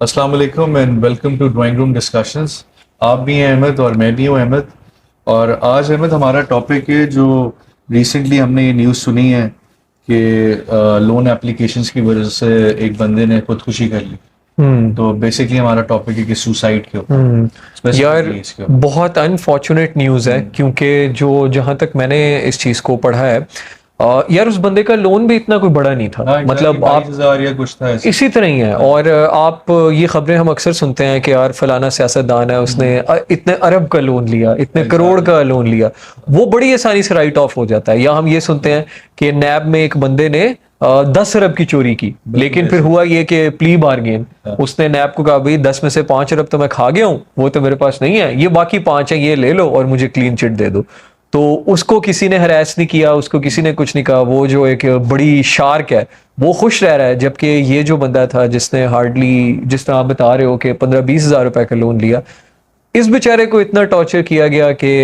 अस्सलाम वालेकुम and welcome to drawing room discussions. आप भी हैं अहमद और मैं भी हूं अहमद। और आज अहमद हमारा टॉपिक है जो रिसेंटली हमने ये न्यूज़ सुनी है कि लोन एप्लीकेशंस की वजह से एक बंदे ने खुदकुशी कर ली। तो बेसिकली हमारा टॉपिक है कि सुसाइड के ऊपर, यार स्पेसिफिकली इसके ऊपर। बहुत अनफॉर्चुनेट न्यूज़ है क्योंकि जो जहां तक मैंने इस चीज़ को पढ़ा है यार उस बंदे का लोन भी इतना कोई बड़ा नहीं था। हाँ, मतलब आप 22,000 या कुछ था ऐसे। इसी तरह ही है। और आप ये खबरें हम अक्सर सुनते हैं कि यार फलाना सियासतदान है, उसने इतने अरब का लोन लिया, इतने करोड़ का लोन लिया, वो बड़ी आसानी से राइट ऑफ हो जाता है। या हम ये सुनते हैं कि नैब में एक बंदे ने 10 अरब की चोरी की, लेकिन फिर हुआ ये कि प्ली बार्गेन, उसने नैब को कहा भाई 10 में से 5 अरब तो मैं खा गया हूँ, वो तो मेरे पास नहीं है, ये बाकी 5 है ये ले लो और मुझे क्लीन चिट दे दो। तो उसको किसी ने हरास नहीं किया, उसको किसी ने कुछ नहीं कहा। वो जो एक बड़ी शार्क है वो खुश रह रहा है, जबकि ये जो बंदा था जिसने हार्डली, जिस तरह आप बता रहे हो कि 15-20 हजार रुपए का लोन लिया, इस बेचारे को इतना टॉर्चर किया गया कि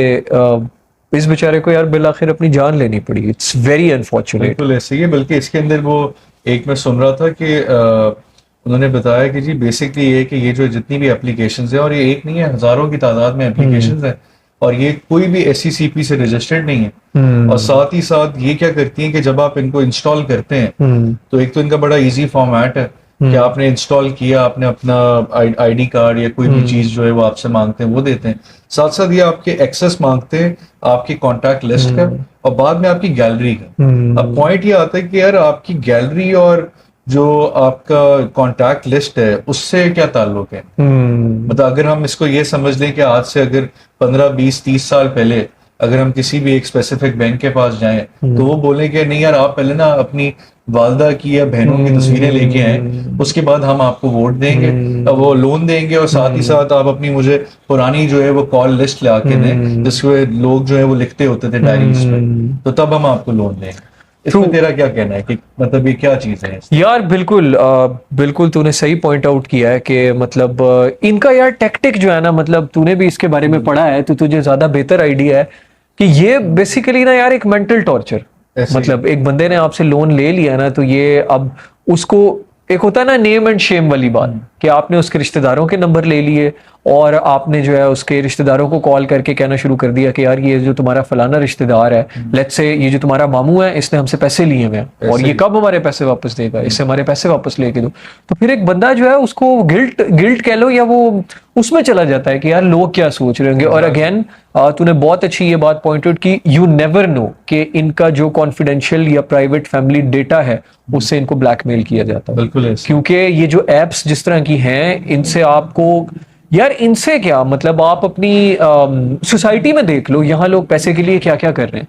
इस बेचारे को यार बिल आखिर अपनी जान लेनी पड़ी। It's very unfortunate. बिल्कुल ऐसे ही है। बल्कि इसके अंदर वो एक मैं सुन रहा था कि उन्होंने बताया कि जी बेसिकली ये कि ये जो जितनी भी एप्लीकेशंस है, और ये एक नहीं है, हजारों की तादाद में एप्लीकेशंस है, और ये कोई भी SCCP से रजिस्टर्ड नहीं है। और साथ ही साथ ये क्या करती हैं कि जब आप इनको इंस्टॉल करते हैं तो एक तो इनका बड़ा इजी फॉर्मेट है कि आपने इंस्टॉल किया, आपने अपना ID कार्ड या कोई भी चीज जो है वो आपसे मांगते हैं वो देते हैं। साथ साथ ये आपके एक्सेस मांगते हैं आपकी कॉन्टैक्ट लिस्ट का और बाद में आपकी गैलरी का। अब पॉइंट ये आता है कि यार आपकी गैलरी और जो आपका कॉन्टैक्ट लिस्ट है उससे क्या ताल्लुक है। मतलब अगर हम इसको ये समझ लें कि आज से अगर 15-20-30 साल पहले अगर हम किसी भी एक स्पेसिफिक बैंक के पास जाएं तो वो बोले कि नहीं यार आप पहले ना अपनी वालदा की या बहनों की तस्वीरें लेके आए, उसके बाद हम आपको वोट देंगे, वो लोन देंगे, और साथ ही साथ आप अपनी मुझे पुरानी जो है वो कॉल लिस्ट ला के दें जिसमें लोग जो है वो लिखते होते थे डायरीज में, तो तब हम आपको लोन देंगे। इसमें तेरा क्या कहना है कि मतलब ये क्या चीज है? यार बिल्कुल बिल्कुल तूने सही पॉइंट आउट किया है कि मतलब इनका यार टैक्टिक जो है ना, मतलब तूने भी इसके बारे में पढ़ा है तो तुझे ज्यादा बेहतर आइडिया है कि ये बेसिकली ना यार एक मेंटल टॉर्चर, मतलब एक बंदे ने आपसे लोन ले लिया ना, तो ये अब उसको एक होता है ना नेम एंड शेम वाली बात कि आपने उसके रिश्तेदारों के नंबर ले लिए और आपने जो है उसके रिश्तेदारों को कॉल करके कहना शुरू कर दिया कि यार ये जो तुम्हारा फलाना रिश्तेदार है, लेट्स से ये जो तुम्हारा मामू है, इसने हमसे पैसे लिए हुए हैं और ये कब हमारे पैसे वापस देगा, इससे हमारे पैसे वापस लेके दो। तो फिर एक बंदा जो है उसको गिल्ट कह लो या वो उसमें चला जाता है कि यार लोग क्या सोच रहे होंगे। और अगेन तूने बहुत अच्छी ये बात पॉइंट आउट की, यू नेवर नो कि इनका जो कॉन्फिडेंशियल या प्राइवेट फैमिली डेटा है उससे इनको ब्लैकमेल किया जाता है। बिल्कुल क्योंकि ये जो एप्स जिस तरह की हैं, इनसे आपको यार इनसे क्या मतलब, आप अपनी सोसाइटी में देख लो यहाँ लोग पैसे के लिए क्या क्या कर रहे हैं।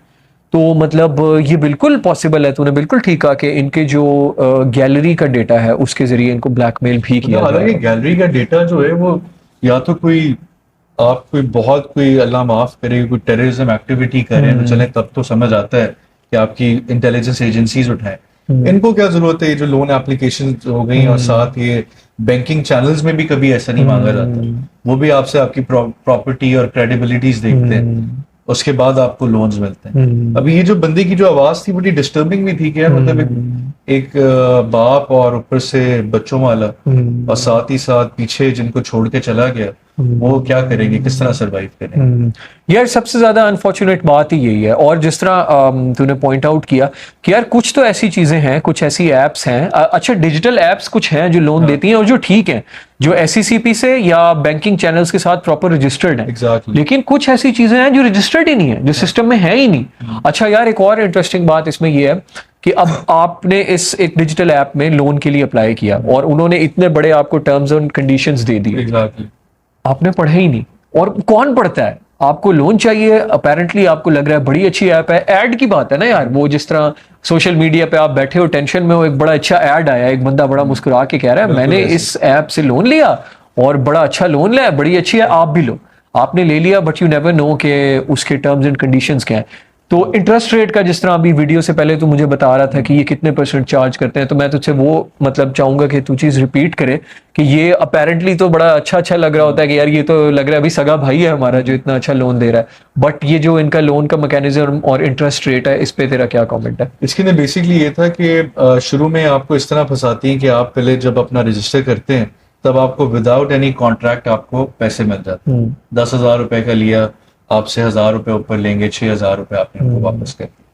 तो मतलब ये बिल्कुल पॉसिबल है, तूने बिल्कुल ठीक कहा कि इनके जो गैलरी का डेटा है उसके जरिए इनको ब्लैकमेल भी किया जा रहा है। गैलरी का डेटा जो है वो या तो कोई आप कोई बहुत कोई अल्लाह माफ करे कोई टेररिज्म एक्टिविटी कर रहे हैं तो चले, तब तो समझ आता है कि आपकी इंटेलिजेंस एजेंसीज उठाएं। इनको क्या जरूरत है, ये जो लोन एप्लीकेशन हो गई और साथ ये बैंकिंग चैनल्स में भी कभी ऐसा नहीं मांगा जाता, वो भी आपसे आपकी प्रॉपर्टी और क्रेडिबिलिटीज देखते हैं, उसके बाद आपको लोन्स मिलते हैं। अभी ये जो बंदे की जो आवाज थी बड़ी डिस्टर्बिंग भी थी कि यार मतलब एक बाप और ऊपर से बच्चों वाला और साथ ही साथ पीछे जिनको छोड़ के चला गया, वो क्या करेंगे, किस तरह सरवाइव करेंगे। यार सबसे ज्यादा अनफॉर्चुनेट बात ही यही है। और जिस तरह तूने पॉइंट आउट किया कि यार कुछ तो ऐसी चीजें हैं, कुछ ऐसी एप्स हैं, अच्छा डिजिटल एप्स कुछ हैं जो लोन देती हैं और जो ठीक हैं, जो SCCP से या बैंकिंग चैनल्स के साथ प्रॉपर रजिस्टर्ड है। Exactly. लेकिन कुछ ऐसी चीजें हैं जो रजिस्टर्ड ही नहीं है, जो सिस्टम में है ही नहीं। अच्छा यार एक और इंटरेस्टिंग बात इसमें यह है कि अब आपने इस एक डिजिटल ऐप में लोन के लिए अप्लाई किया और उन्होंने इतने बड़े आपको टर्म्स एंड कंडीशंस दे दिए। Exactly. आपने पढ़ा ही नहीं। और कौन पढ़ता है, आपको लोन चाहिए, अपेरेंटली आपको लग रहा है बड़ी अच्छी ऐप है, ऐड की बात है ना यार, वो जिस तरह सोशल मीडिया पे आप बैठे हो टेंशन में हो, एक बड़ा अच्छा ऐड आया, एक बंदा बड़ा मुस्कुरा के कह रहा है मैंने इस ऐप से लोन लिया और बड़ा अच्छा लोन लिया, बड़ी अच्छी है, आप भी लो। आपने ले लिया बट यू नेवर नो कि उसके टर्म्स एंड कंडीशंस क्या है। तो इंटरेस्ट रेट का जिस तरह अभी वीडियो से पहले तू मुझे बता रहा था कि ये कितने % चार्ज करते हैं, तो मैं तुझसे वो मतलब चाहूंगा कि तू चीज रिपीट करे कि ये अपेरेंटली तो बड़ा अच्छा लग रहा होता है कि यार ये तो लग रहा है अभी सगा भाई है हमारा जो इतना अच्छा लोन दे रहा है, बट ये जो इनका लोन का मैकेनिज्म और इंटरेस्ट रेट है, इस पे तेरा क्या कमेंट है? इसके अंदर बेसिकली ये था कि शुरू में आपको इस तरह फंसाती हैं कि आप पहले जब अपना रजिस्टर करते हैं तब आपको विदाउट एनी कॉन्ट्रैक्ट आपको पैसे मिल जाते हैं। 10,000 रुपए का लिया, आपसे 1,000 रुपए ऊपर लेंगे, 6,000 रुपए आपने उनको वापस कर दिए।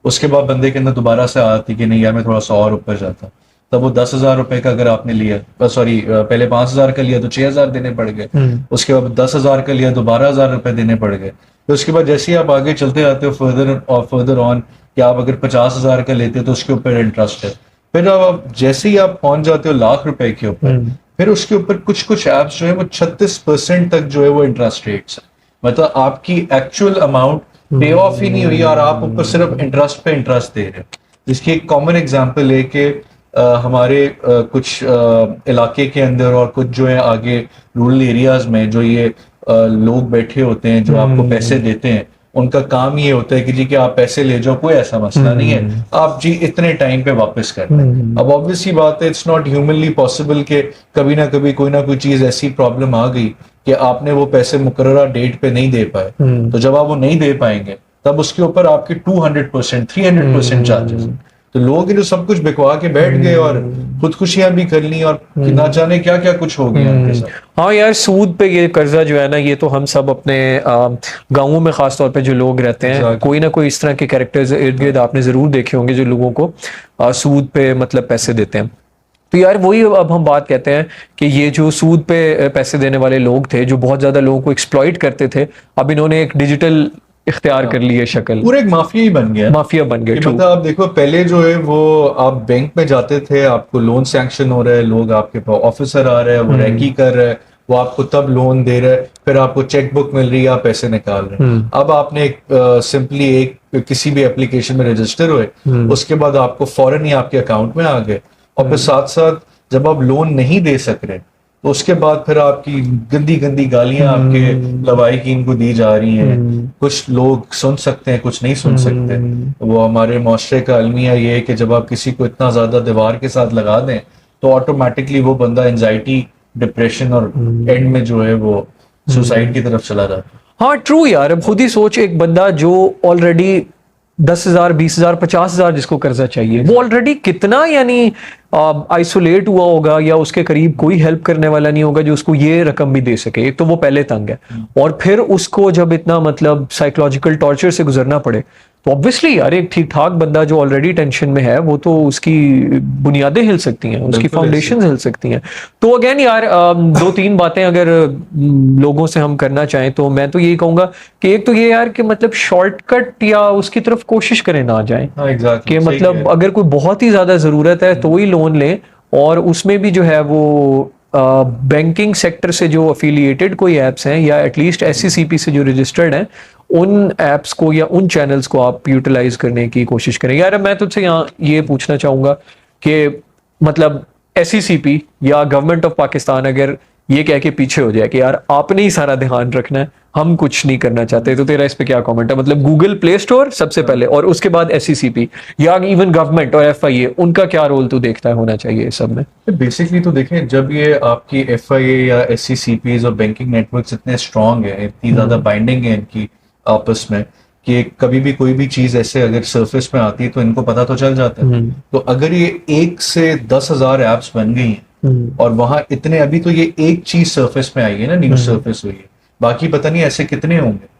उसके बाद बंदे के अंदर दोबारा से आती कि नहीं यार मैं थोड़ा सा और ऊपर जाता, तब वो 10,000 रुपए का अगर आपने लिया, सॉरी पहले 5,000 का लिया तो 6,000 देने पड़ गए, उसके बाद 10,000 का लिया तो 12,000 रुपए देने पड़ गए। तो उसके बाद जैसे ही आप आगे चलते जाते हो फर्दर और फर्दर ऑन, कि आप अगर 50,000 का लेते हो तो उसके ऊपर इंटरेस्ट है। फिर अब जैसे ही आप पहुंच जाते हो लाख रुपए के ऊपर, फिर उसके ऊपर कुछ कुछ एप्स जो है वो 36% तक जो है वो इंटरेस्ट रेट्स है। मतलब आपकी एक्चुअल अमाउंट पे ऑफ ही नहीं हुई और आप ऊपर सिर्फ इंटरेस्ट पे इंटरेस्ट दे रहे हो। जिसकी एक कॉमन एग्जांपल है कि हमारे कुछ इलाके के अंदर और कुछ जो है आगे रूरल एरियाज में जो ये लोग बैठे होते हैं जो आपको पैसे देते हैं, उनका काम ये होता है कि जी कि आप पैसे ले जाओ, कोई ऐसा मसला नहीं है, आप जी इतने टाइम पे वापस कर दें। अब ऑब्वियसली बात है, इट्स नॉट ह्यूमनली पॉसिबल कि कभी ना कभी कोई ना कोई चीज ऐसी प्रॉब्लम आ गई कि आपने वो पैसे मुकर्ररा डेट पे नहीं दे पाए, तो जब आप वो नहीं दे पाएंगे तब उसके ऊपर आपके 200%, 300% चार्जेस। तो लोग जो सब कुछ बिकवा के बैठ गए और खुदकुशियां भी कर ली और ना जाने क्या क्या कुछ हो गया उनके साथ। हाँ यार, सूद पे ये कर्जा जो है ना, ये तो हम सब अपने गांवों में खास तौर पे जो लोग रहते हैं, कोई ना कोई इस तरह के कैरेक्टर्स इर्द गिर्द आपने जरूर देखे होंगे जो लोगों को सूद पे मतलब पैसे देते हैं। तो यार वही अब हम बात कहते हैं कि ये जो सूद पे पैसे देने वाले लोग थे जो बहुत ज्यादा लोगों को एक्सप्लॉइट करते थे, अब इन्होंने एक डिजिटल इख्तियार कर ली है शक्ल, पूरा एक माफिया ही बन गया। माफिया बन गया। मतलब आप देखो, पहले जो है वो आप बैंक में जाते थे, आपको लोन सैंक्शन हो रहा है, लोग आपके पास ऑफिसर आ रहे हैं, वो रैकी कर रहे हैं, वो आपको तब लोन दे रहे हैं, फिर आपको चेक बुक मिल रही है, आप पैसे निकाल रहे हैं। अब आपने सिंपली एक किसी भी एप्लीकेशन में रजिस्टर हुए, उसके बाद आपको फौरन ही आपके अकाउंट में आ गए, और फिर साथ साथ जब आप लोन नहीं दे सक रहे तो उसके बाद फिर आपकी गंदी गंदी गालियां आपके लवाहिकीन को दी जा रही हैं। कुछ लोग सुन सकते हैं, कुछ नहीं सुन सकते। वो हमारे मुआशरे का अलमिया ये है कि जब आप किसी को इतना ज्यादा दीवार के साथ लगा दें तो ऑटोमेटिकली वो बंदा एंजाइटी, डिप्रेशन और एंड में जो है वो सुसाइड की तरफ चला जाता है। हाँ ट्रू यार, अब खुद ही सोच, एक बंदा जो ऑलरेडी 10,000, 20,000, 50,000 जिसको कर्जा चाहिए, वो ऑलरेडी कितना यानी आइसोलेट हुआ होगा, या उसके करीब कोई हेल्प करने वाला नहीं होगा जो उसको ये रकम भी दे सके। एक तो वो पहले तंग है, और फिर उसको जब इतना मतलब साइकोलॉजिकल टॉर्चर से गुजरना पड़े, तो ऑब्वियसली यार एक ठीक ठाक बंदा जो ऑलरेडी टेंशन में है, वो तो उसकी बुनियादें हिल सकती हैं, उसकी फाउंडेशन हिल सकती हैं। तो अगेन यार 2-3 बातें अगर लोगों से हम करना चाहें तो मैं तो यही कहूंगा कि एक तो ये यार कि मतलब शॉर्टकट या उसकी तरफ कोशिश करें ना जाएं। हाँ, exactly, कि मतलब अगर कोई बहुत ही ज्यादा जरूरत है तो ही लोन लें, और उसमें भी जो है वो बैंकिंग सेक्टर से जो अफिलिएटेड कोई एप्स हैं या एटलीस्ट SCCP से जो रजिस्टर्ड हैं, उन एप्स को या उन चैनल्स को आप यूटिलाइज करने की कोशिश करें। यार मैं तुझसे यहाँ ये पूछना चाहूंगा कि मतलब SCCP या गवर्नमेंट ऑफ पाकिस्तान अगर ये कह के पीछे हो जाए कि यार आपने ही सारा ध्यान रखना है, हम कुछ नहीं करना चाहते, तो तेरा इस पे क्या कमेंट है? मतलब गूगल प्ले स्टोर सबसे पहले और उसके बाद SCCP या इवन गवर्नमेंट और FIA, उनका क्या रोल तू देखता है होना चाहिए इस सब में? बेसिकली तो देखें, जब ये आपकी FIA या SCCPs और बैंकिंग नेटवर्क्स इतने स्ट्रांग है, इतनी ज्यादा बाइंडिंग है इनकी आपस में, कि कभी भी कोई भी चीज ऐसे अगर सरफेस में आती है तो इनको पता तो चल जाता है। तो अगर ये 1 से 10,000 एप्स बन गई हैं और वहां इतने, अभी तो ये एक चीज सरफेस में आई है ना, न्यूज सरफेस हुई है, बाकी पता नहीं ऐसे कितने होंगे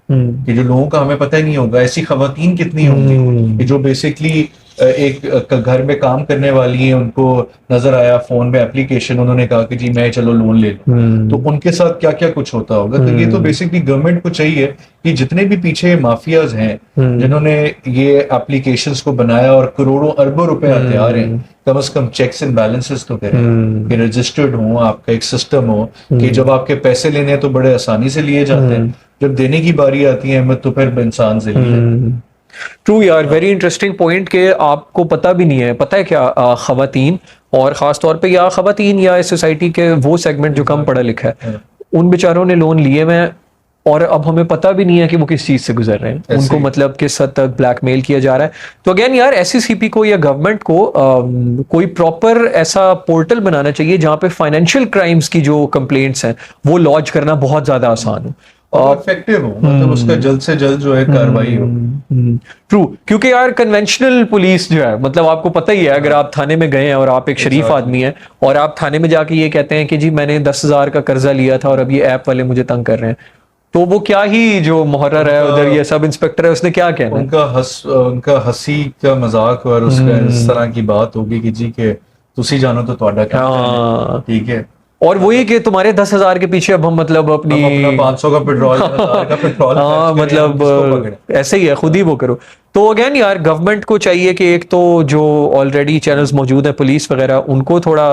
कि जो लोगों का हमें पता ही नहीं होगा। ऐसी खवातीन कितनी होंगी कि जो बेसिकली एक घर में काम करने वाली हैं, उनको नजर आया फोन में एप्लीकेशन, उन्होंने कहा कि जी मैं चलो लोन ले लूं, तो उनके साथ क्या क्या कुछ होता होगा। तो ये तो बेसिकली गवर्नमेंट को चाहिए कि जितने भी पीछे माफियाज हैं जिन्होंने ये एप्लीकेशंस को बनाया और करोड़ों अरबों रुपए आते आ रहे हैं, कम से कम चेक्स एंड बैलेंसेस तो करें कि रजिस्टर्ड हो, आपका एक सिस्टम हो कि जब आपके पैसे लेने हैं तो बड़े आसानी से लिए जाते हैं, जब देने की बारी आती है अहमद तो फिर इंसान से लिए। ट्रू यार, वेरी इंटरेस्टिंग पॉइंट के आपको पता भी नहीं है, पता है क्या, खवातीन और खास तौर पे या खवातीन या सोसाइटी के वो सेगमेंट जो कम पढ़ा लिखा है, उन बेचारों ने लोन लिए में और अब हमें पता भी नहीं है कि वो किस चीज से गुजर रहे हैं, उनको मतलब किस हद तक ब्लैकमेल किया जा रहा है। तो अगेन यार SCCP को या गवर्नमेंट को कोई प्रॉपर ऐसा पोर्टल बनाना चाहिए जहां पे फाइनेंशियल क्राइम्स की जो कंप्लेंट्स हैं वो लॉन्च करना बहुत ज्यादा आसान हो। इफेक्टिव हो, मतलब उसका जल्द से जल्द जो है कार्रवाई हो। ट्रू, क्योंकि यार कन्वेंशनल पुलिस जो है, मतलब आपको पता ही है, अगर आप थाने में गए हैं और आप एक शरीफ आदमी हैं और आप थाने में जाके ये कहते हैं कि जी मैंने 10,000 का कर्जा लिया था और अब ये ऐप वाले मुझे तंग कर रहे हैं, तो वो क्या ही जो मुहर्रर है उधर, ये सब इंस्पेक्टर है, उसने क्या कहना है? उनका हंसी का मजाक और उसका इस तरह की बात होगी कि जी के तुसी जानो तो ਤੁਹਾਡਾ क्या हाँ, ठीक है। और वही कि तुम्हारे 10,000 के पीछे अब हम मतलब अपनी हम अपना 500 का पेट्रोल 1000 का पेट्रोल हाँ खर्च करें, हम किसको मतलब पकड़ें? ऐसे ही है, खुद ही वो करो। तो अगेन यार गवर्नमेंट को चाहिए कि एक तो जो ऑलरेडी चैनल्स मौजूद है पुलिस वगैरह, उनको थोड़ा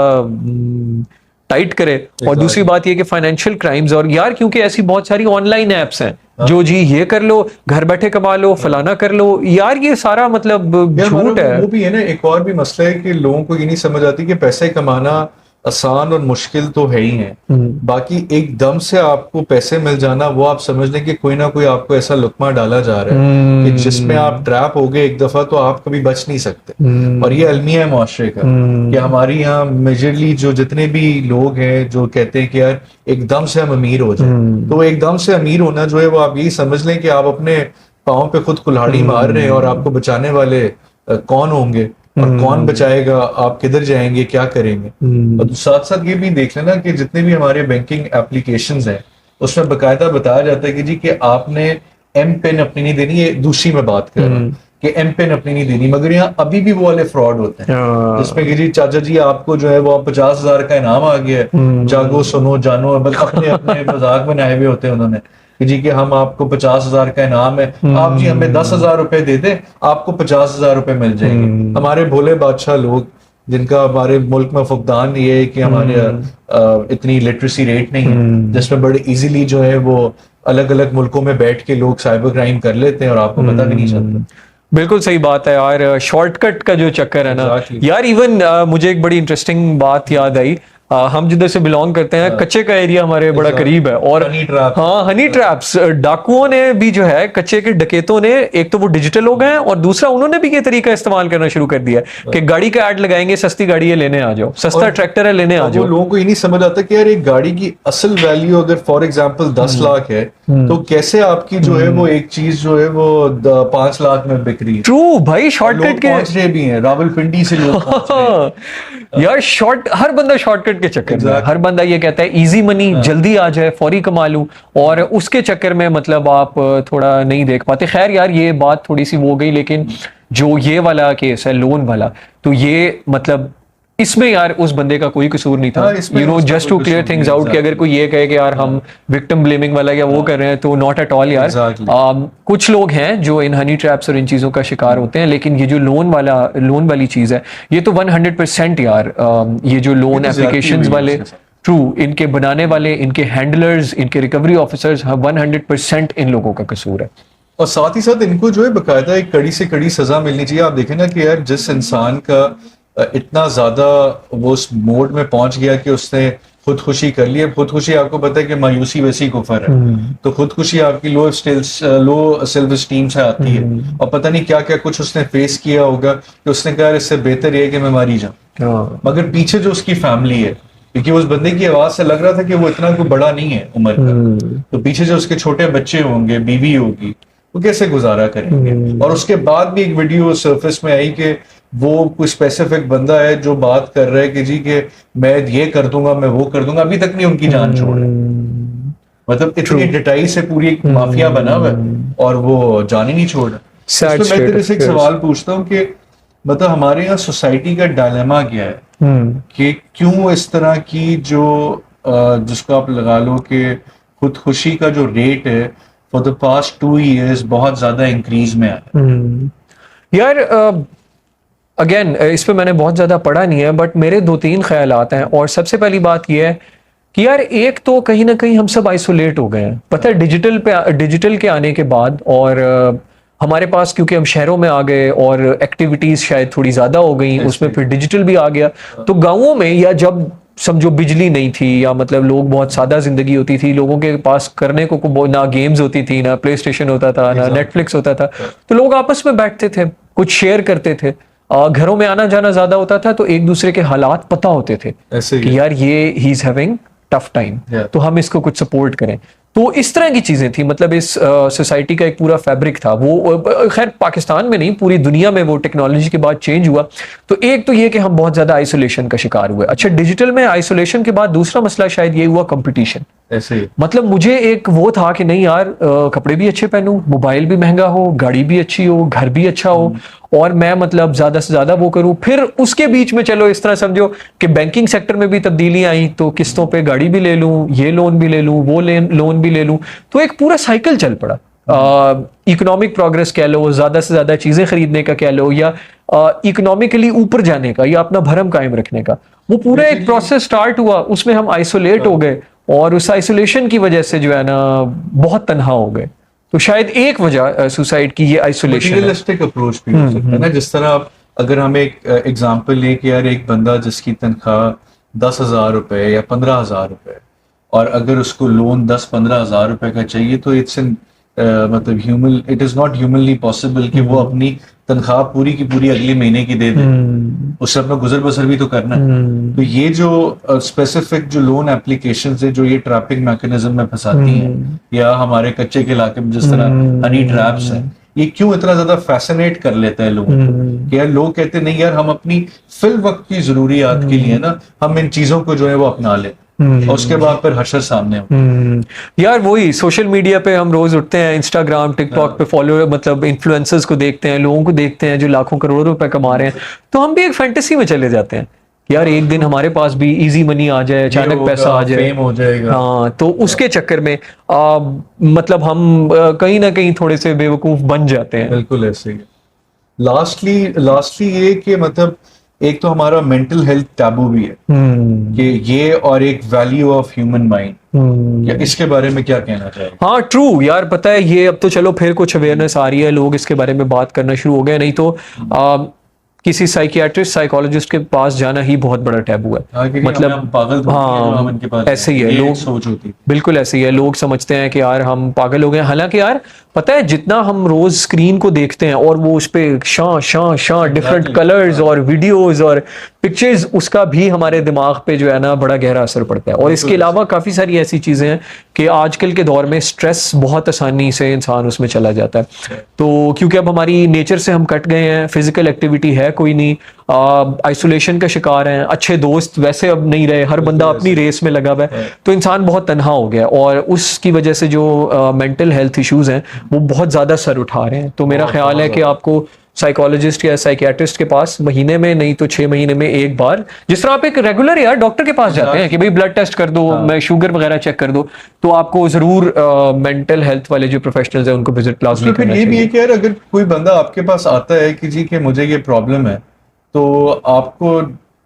टाइट करे, और दूसरी बात ये कि फाइनेंशियल क्राइम्स, और यार क्योंकि ऐसी बहुत सारी ऑनलाइन एप्स हैं जो जी ये कर लो, घर बैठे कमा लो, फलाना कर लो, यार ये सारा मतलब यार झूठ है। वो भी है ना, एक और भी मसला है कि लोगों को ये नहीं समझ आती कि पैसे कमाना आसान और मुश्किल तो है ही है, बाकी एकदम से आपको पैसे मिल जाना, वो आप समझ लें कि कोई ना कोई आपको ऐसा लुकमा डाला जा रहा है कि जिसमें आप ट्रैप हो गए एक दफा तो आप कभी बच नहीं सकते। और ये अलमिया है मुआशरे का कि हमारे यहाँ मेजरली जो जितने भी लोग हैं जो कहते हैं कि यार एकदम से हम अमीर हो जाए, तो एकदम से अमीर होना जो है वो आप यही समझ लें कि आप अपने पाँव पे खुद कुल्हाड़ी मार रहे हैं, और आपको बचाने वाले कौन होंगे और कौन बचाएगा, आप किधर जाएंगे, क्या करेंगे। और साथ साथ ये भी देख लेना कि जितने भी हमारे बैंकिंग एप्लीकेशंस हैं उसमें बकायदा बताया जाता है कि जी कि आपने एम पिन अपनी नहीं देनी, ये दूसरी में बात कर रहा हूँ कि एम पिन अपनी नहीं देनी, मगर यहाँ अभी भी वो वाले फ्रॉड होते हैं जिसमें कि जी चाचा जी आपको जो है वो 50,000 का इनाम आ गया है, जागो सुनो जानो, बस अपने अपने मजाक बनाए हुए होते हैं उन्होंने कि जी कि हम आपको 50,000 का इनाम है, आप जी हमें 10,000 रुपए दे दें, आपको 50,000 रुपए मिल जाएंगे। हमारे भोले बादशाह लोग जिनका हमारे मुल्क में फुकदान ये है कि हमारे इतनी लिटरेसी रेट नहीं है, जिसमें बड़े इजीली जो है वो अलग अलग मुल्कों में बैठ के लोग साइबर क्राइम कर लेते हैं और आपको पता भी नहीं चलता। बिल्कुल सही बात है यार, शॉर्टकट का जो चक्कर है ना Exactly. यार, इवन मुझे एक बड़ी इंटरेस्टिंग बात याद आई। हम जिधर से बिलोंग करते हैं, कच्चे का एरिया हमारे बड़ा करीब है, और हनी ट्रैप, हाँ हनी ट्रैप्स, डाकुओं ने भी जो है, कच्चे के डकैतों ने, एक तो वो डिजिटल हो गए हैं और दूसरा उन्होंने भी ये तरीका इस्तेमाल करना शुरू कर दिया कि गाड़ी का ऐड लगाएंगे, सस्ती गाड़ी है लेने आ जाओ, सस्ता ट्रैक्टर है लेने आ वो जाओ। लोगों को ये नहीं समझ आता कि यार एक गाड़ी की असल वैल्यू अगर फॉर एग्जांपल 10 लाख है तो कैसे आपकी जो है वो एक चीज जो है वो 5 लाख में बिक रही है। ट्रू भाई, लोग शॉर्टकट के पहुंच रहे भी हैं, रावलपिंडी से लोग पहुंच रहे हैं। यार हर बंदा शॉर्टकट के चक्कर में, Exactly. हर बंदा ये कहता है इजी मनी, जल्दी आ जाए, फौरी कमा लूं, और उसके चक्कर में मतलब आप थोड़ा नहीं देख पाते। खैर यार ये बात थोड़ी सी वो हो गई, लेकिन जो ये वाला केस है लोन वाला, तो ये मतलब इसमें यार उस बंदे का कोई कसूर नहीं था, हाँ, इसमें यू नो, उसका जस्ट कोई टू क्लियर कसूर थिंग्स नहीं, आउट कि अगर कोई ये कहे कि यार हम विक्टिम ब्लेमिंग वाला या वो कर रहे हैं, तो नॉट एट ऑल यार। Exactly. कुछ लोग हैं जो इन हनी ट्रैप्स और इन चीजों का शिकार होते हैं, लेकिन ये जो लोन वाली चीज है, ये तो 100% यार, ये जो लोन ये तो ज्यादती एप्लीकेशंस हुई है वाले, उसके साथ। ट्रू, इनके बनाने वाले, इनके हैंडलर्स, इनके रिकवरी ऑफिसर्स, 100% इन लोगों का कसूर है। और साथ ही साथ इनको जो है बकायदा एक कड़ी से कड़ी सजा मिलनी चाहिए। आप देखें ना कि यार जिस इंसान का इतना ज्यादा वो उस मोड में पहुंच गया कि उसने खुदकुशी कर ली। अब खुदकुशी आपको पता है कि मायूसी वैसी कुफर है, तो खुदकुशी आपकी लो सेल्फ स्टीम से आती है, और पता नहीं क्या क्या कुछ उसने फेस किया होगा कि उसने कहा इससे बेहतर ये है कि मैं मारी जाऊं। मगर पीछे जो उसकी फैमिली है, क्योंकि उस बंदे की आवाज से लग रहा था कि वो इतना कोई बड़ा नहीं है उम्र का, तो पीछे जो उसके छोटे बच्चे होंगे, बीवी होगी, वो कैसे गुजारा करेंगे। और उसके बाद भी एक वीडियो सरफेस में आई कि वो कोई स्पेसिफिक बंदा है जो बात कर रहा है कि जी कि मैं ये कर दूंगा, मैं वो कर दूंगा, अभी तक नहीं उनकी जान छोड़ है। मतलब इतनी डिटाई से पूरी एक माफिया बना हुआ है और वो जान ही नहीं छोड़ रहा। Sad तो मैं state तेरे of से एक affairs. सवाल पूछता हूँ कि मतलब हमारे यहाँ सोसाइटी का डायलेमा क्या है कि क्यों इस तरह की जो जिसको आप लगा लो कि खुदकुशी का जो रेट है फॉर द पास्ट 2 years बहुत ज्यादा इंक्रीज में आया। यार अगेन इस पे मैंने बहुत ज्यादा पढ़ा नहीं है, बट मेरे 2-3 ख्यालात हैं। और सबसे पहली बात यह है कि यार एक तो कहीं ना कहीं हम सब आइसोलेट हो गए हैं, पता है, डिजिटल के आने के बाद, और हमारे पास क्योंकि हम शहरों में आ गए और एक्टिविटीज शायद थोड़ी ज्यादा हो गई, उसमें फिर डिजिटल भी आ गया। तो गांवों में या जब समझो बिजली नहीं थी, या मतलब लोग बहुत सादा जिंदगी होती थी, लोगों के पास करने को ना गेम्स होती थी, ना प्ले स्टेशन होता था, ना नेटफ्लिक्स होता था, तो लोग आपस में बैठते थे, कुछ शेयर करते थे, घरों में आना जाना ज्यादा होता था, तो एक दूसरे के हालात पता होते थे ऐसे ही कि यार ये he is having tough time, तो हम इसको कुछ सपोर्ट करें। तो इस तरह की चीजें थी, मतलब इस सोसाइटी का एक पूरा फैब्रिक था वो। खैर पाकिस्तान में नहीं, पूरी दुनिया में वो टेक्नोलॉजी के बाद चेंज हुआ। तो एक तो ये कि हम बहुत ज्यादा आइसोलेशन का शिकार हुए। अच्छा, डिजिटल में आइसोलेशन के बाद दूसरा मसला शायद ये हुआ कंपटीशन। ऐसे ही मतलब मुझे एक वो था कि नहीं यार, कपड़े भी अच्छे पहनूं, मोबाइल भी महंगा हो, गाड़ी भी अच्छी हो, घर भी अच्छा हो, और मैं मतलब ज्यादा से ज्यादा वो करूं। फिर उसके बीच में चलो इस तरह समझो कि बैंकिंग सेक्टर में भी तब्दीली आई, तो किस्तों पे गाड़ी भी ले लूं, ये लोन भी ले लूं, वो लोन भी ले लूं, तो एक पूरा साइकिल चल पड़ा। इकोनॉमिक प्रोग्रेस कह लो, ज्यादा से ज्यादा चीजें खरीदने का कह लो, या इकोनॉमिकली ऊपर जाने का, या अपना भरम कायम रखने का, वो पूरा एक प्रोसेस स्टार्ट हुआ। उसमें हम आइसोलेट हो गए, और उस आइसोलेशन की वजह से जो है ना बहुत तन्हा हो गए। तो शायद एक वजह सुसाइड की ये आइसोलेशन है। मटेरियलिस्टिक अप्रोच भी हो सकता है ना, जिस तरह आप अगर हम एक एग्जांपल लें कि यार एक बंदा जिसकी तनख्वाह 10,000 रुपए या 15,000 रुपए, और अगर उसको लोन 10-15 हज़ार रुपए का चाहिए, तो इट्स इन मतलब it is not humanly possible कि वो अपनी तनख्वाह पूरी की पूरी अगले महीने की दे दे। उससे अपना गुजर बसर भी तो करना है। तो ये जो स्पेसिफिक जो लोन एप्लीकेशंस है जो ये ट्रैपिंग मैकेनिज्म में फंसाती हैं, या हमारे कच्चे के इलाके में जिस तरह हनी ट्रैप्स हैं, ये क्यों इतना ज्यादा फैसिनेट कर लेता है लोगों को कि यार लोग कहते नहीं यार हम अपनी फिल वक्त की जरूरियात के लिए ना हम इन चीजों को जो है वो अपना लें, और उसके बाद फिर हशर सामने हो। यार वही सोशल मीडिया पे हम रोज उठते हैं, इंस्टाग्राम टिकटॉक पे फॉलो मतलब इन्फ्लुएंसर्स को देखते हैं, लोगों को देखते हैं जो लाखों करोड़ों रुपए कमा रहे हैं, तो हम भी एक फैंटेसी में चले जाते हैं कि यार एक दिन हमारे पास भी इजी मनी आ जाए, अचानक पैसा आ जाए, फेम हो जाएगा। हाँ, तो उसके चक्कर में मतलब हम कहीं ना कहीं थोड़े से बेवकूफ बन जाते हैं। बिल्कुल ऐसे ही। लास्टली ये कि मतलब एक तो हमारा मेंटल हेल्थ टैबू भी है कि ये, और एक वैल्यू ऑफ ह्यूमन माइंड, या इसके बारे में क्या कहना चाहिए? हाँ ट्रू यार, पता है ये अब तो चलो फिर कुछ अवेयरनेस आ रही है, लोग इसके बारे में बात करना शुरू हो गए, नहीं तो किसी साइकियाट्रिस्ट साइकोलॉजिस्ट के पास जाना ही बहुत बड़ा टैबू है। मतलब पागल हाँ, ऐसे ही है, लोग सोच होती, बिल्कुल ऐसे ही है, लोग समझते हैं कि यार हम पागल हो गए। हालांकि यार पता है जितना हम रोज स्क्रीन को देखते हैं और वो उस पे शां डिफरेंट कलर्स और वीडियोस और पिक्चर्स, उसका भी हमारे दिमाग पे जो है ना बड़ा गहरा असर पड़ता है। और इसके अलावा काफी सारी ऐसी चीजें हैं कि आजकल के दौर में स्ट्रेस बहुत आसानी से इंसान उसमें चला जाता है। तो क्योंकि अब हमारी नेचर से हम कट गए हैं, फिजिकल एक्टिविटी है कोई नहीं, आइसोलेशन का शिकार हैं, अच्छे दोस्त वैसे अब नहीं रहे, हर बंदा अपनी रेस में लगा हुआ है, तो इंसान बहुत तन्हा हो गया, और उसकी वजह से जो मेंटल हेल्थ इश्यूज हैं वो बहुत ज्यादा सर उठा रहे हैं। तो मेरा ख्याल है कि आपको साइकोलॉजिस्ट या साइकियाट्रिस्ट के पास महीने में नहीं तो 6 महीने में एक बार, जिस तरह आप एक रेगुलर यार डॉक्टर के पास जाते हैं कि भाई ब्लड टेस्ट कर दो, मैं शुगर वगैरह चेक कर दो, तो आपको जरूर मेंटल हेल्थ वाले जो प्रोफेशनल्स हैं उनको विजिट लाजमी करना चाहिए। ये भी है कि यार अगर कोई बंदा आपके पास आता है कि जी कि मुझे ये प्रॉब्लम है, तो आपको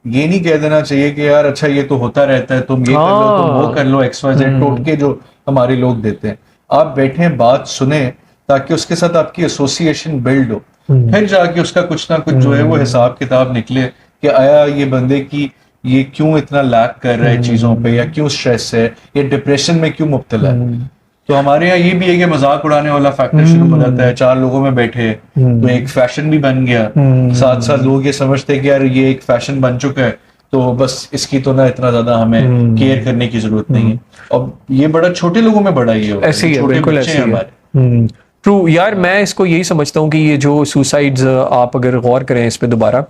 ये नहीं कह देना चाहिए कि यार अच्छा ये तो होता रहता है, तुम ये कर लो, तुम वो कर लो, XYZ टोटके जो हमारे लोग देते हैं। आप बैठे बात सुने ताकि उसके साथ आपकी एसोसिएशन बिल्ड हो, फिर जाके उसका कुछ ना कुछ जो है वो हिसाब किताब निकले कि आया ये बंदे की ये क्यों इतना लैक कर रहा है चीजों पे, या क्यों स्ट्रेस है, या डिप्रेशन में क्यों मुब्तला है। तो हमारे यहाँ ये भी है कि मजाक उड़ाने वाला फैक्टर शुरू हो जाता है, 4 लोगों में बैठे तो एक फैशन भी बन गया, साथ साथ लोग ये समझते हैं कि यार ये एक फैशन बन चुका है तो बस इसकी तो ना इतना ज्यादा हमें केयर करने की जरूरत नहीं है। और ये बड़ा छोटे लोगों में बड़ा ही होता है, ऐसे ही है, छोटे बिल्कुल बच्चे ऐसे हैं ही है। हमारे। ट्रू यार, मैं इसको यही समझता हूँ कि ये जो सुसाइड्स, आप अगर गौर करें इस पे दोबारा,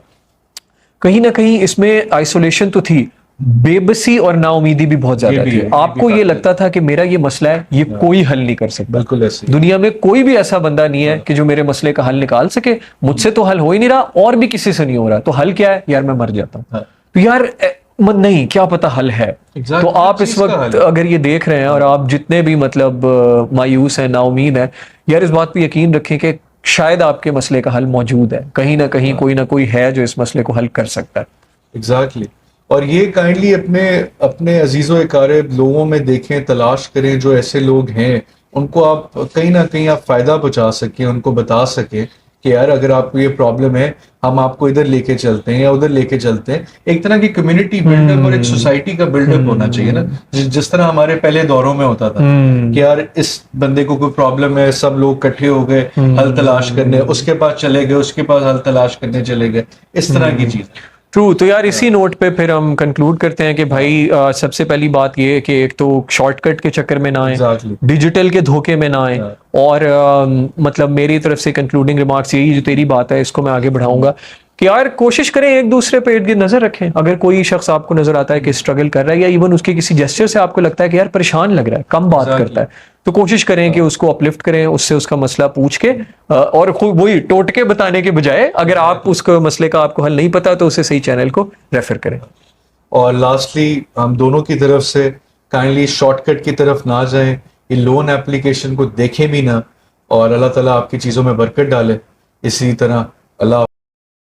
कहीं ना कहीं इसमें आइसोलेशन तो थी, बेबसी और नाउमीदी भी बहुत ज्यादा थी। आपको ये लगता था कि मेरा ये मसला है, ये कोई हल नहीं कर सकता। बिल्कुल ऐसे दुनिया में कोई भी ऐसा बंदा नहीं है कि जो मेरे मसले का हल निकाल सके, मुझसे तो हल हो ही नहीं रहा और भी किसी से नहीं हो रहा, तो हल क्या है यार, मैं मर जाता हूँ। तो यार नहीं, क्या पता हल है। तो आप इस वक्त अगर ये देख रहे हैं और आप जितने भी मतलब मायूस हैं, नाउमीद हैं, यार इस बात पे यकीन रखें कि शायद आपके मसले का हल मौजूद है, कहीं ना कहीं कोई ना कोई है जो इस मसले को हल कर सकता है। एग्जैक्टली। और ये काइंडली अपने अजीजों अकारिब लोगों में देखें, तलाश करें जो ऐसे लोग हैं, उनको आप कहीं ना कहीं आप फायदा पहुंचा सकें, उनको बता सकें कि यार अगर आपको ये प्रॉब्लम है हम आपको इधर लेके चलते हैं या उधर लेके चलते हैं। एक तरह की कम्युनिटी बिल्डअप और एक सोसाइटी का बिल्डअप होना चाहिए ना, जिस तरह हमारे पहले दौरों में होता था कि यार इस बंदे को कोई प्रॉब्लम है, सब लोग इकट्ठे हो गए हल तलाश करने, उसके पास चले गए, उसके पास हल तलाश करने चले गए, इस तरह की चीज। ट्रू। तो यार इसी नोट पे फिर हम कंक्लूड करते हैं कि भाई सबसे पहली बात ये है कि एक तो शॉर्टकट के चक्कर में ना आए, Exactly. डिजिटल के धोखे में ना आए, और मतलब मेरी तरफ से कंक्लूडिंग रिमार्क्स यही, जो तेरी बात है इसको मैं आगे बढ़ाऊंगा कि यार कोशिश करें एक दूसरे पे इर्द गिर्द नजर रखें। अगर कोई शख्स आपको नजर आता है कि स्ट्रगल कर रहा है, या इवन उसके किसी जेस्चर से आपको लगता है कि यार परेशान लग रहा है, कम बात Exactly. करता है, तो कोशिश करें कि उसको अपलिफ्ट करें, उससे उसका मसला पूछ के और खुद वही टोटके बताने के बजाय अगर आप उसको मसले का आपको हल नहीं पता तो उसे सही चैनल को रेफर करें। और लास्टली हम दोनों की तरफ से काइंडली शॉर्टकट की तरफ ना जाएं, ये लोन एप्लीकेशन को देखें भी ना, और अल्लाह ताला आपकी चीज़ों में बरकत डाले। इसी तरह अल्लाह